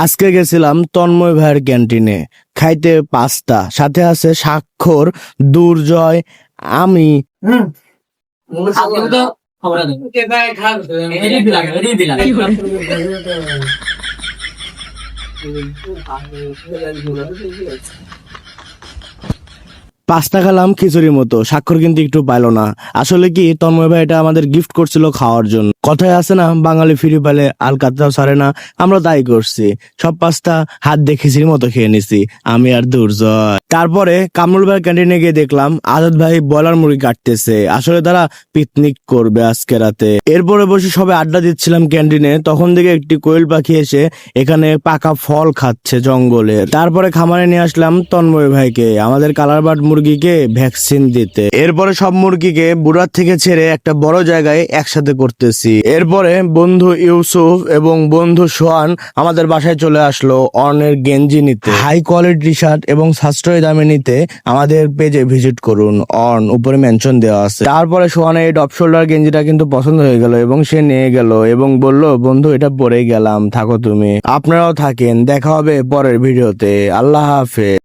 আজকে গেছিলাম তন্ময় ভাইয়ের ক্যান্টিনে খাইতে পাস্তা, সাথে আছে স্বাক্ষর, দুর্জয়, আমি। পাস্তা খেলাম খিচুড়ির মতো, স্বাক্ষর কিন্তু একটু পাইলো না। আসলে কি তন্ময় ভাই এটা আমাদের গিফট করছিল খাওয়ার জন্য। কথায় আছে না, বাঙালি ফিরে পেলে আলকাতরাও ছাড়ে না। আমরা তাই করছি, সব পাস্তা হাত দিয়ে খিচুড়ির মতো খেয়ে নিছি আমি আর দুর্জয়। তারপরে কামরুল ভাইয়ের ক্যান্টিনে গিয়ে দেখলাম আজাদ ভাই ব্রয়লার মুরগি কাটতেছে। আসলে তারা পিকনিক করবে আজকে রাতে। এরপরে বসে সবে আড্ডা দিচ্ছিলাম ক্যান্টিনে, তখন থেকে একটি কোয়েল পাখি এসে এখানে পাকা ফল খাচ্ছে জঙ্গলে। তারপরে খামারে নিয়ে আসলাম তন্ময় ভাইকে আমাদের কালার বার্ড মুরগিকে ভ্যাকসিন দিতে। এরপরে সব মুরগিকে বুড়ার থেকে ছেড়ে একটা বড় জায়গায় একসাথে করতেছি। এরপরে বন্ধু ইউসুফ এবং বন্ধু সোহান আমাদের বাসায় চলে আসলো অর্নের গেঞ্জি নিতে। হাই কোয়ালিটি টি শার্ট এবং সাশ্রয়ী দামে নিতে আমাদের পেজে ভিজিট করুন, অর্ন উপরে মেনশন দেওয়া আছে। তারপরে সোহানের এই ডপ শোল্ডার গেঞ্জিটা কিন্তু পছন্দ হয়ে গেল এবং সে নিয়ে গেল এবং বলল, বন্ধু এটা পরেই গেলাম, থাকো তুমি। আপনারাও থাকেন, দেখা হবে পরের ভিডিওতে। আল্লাহ হাফেজ।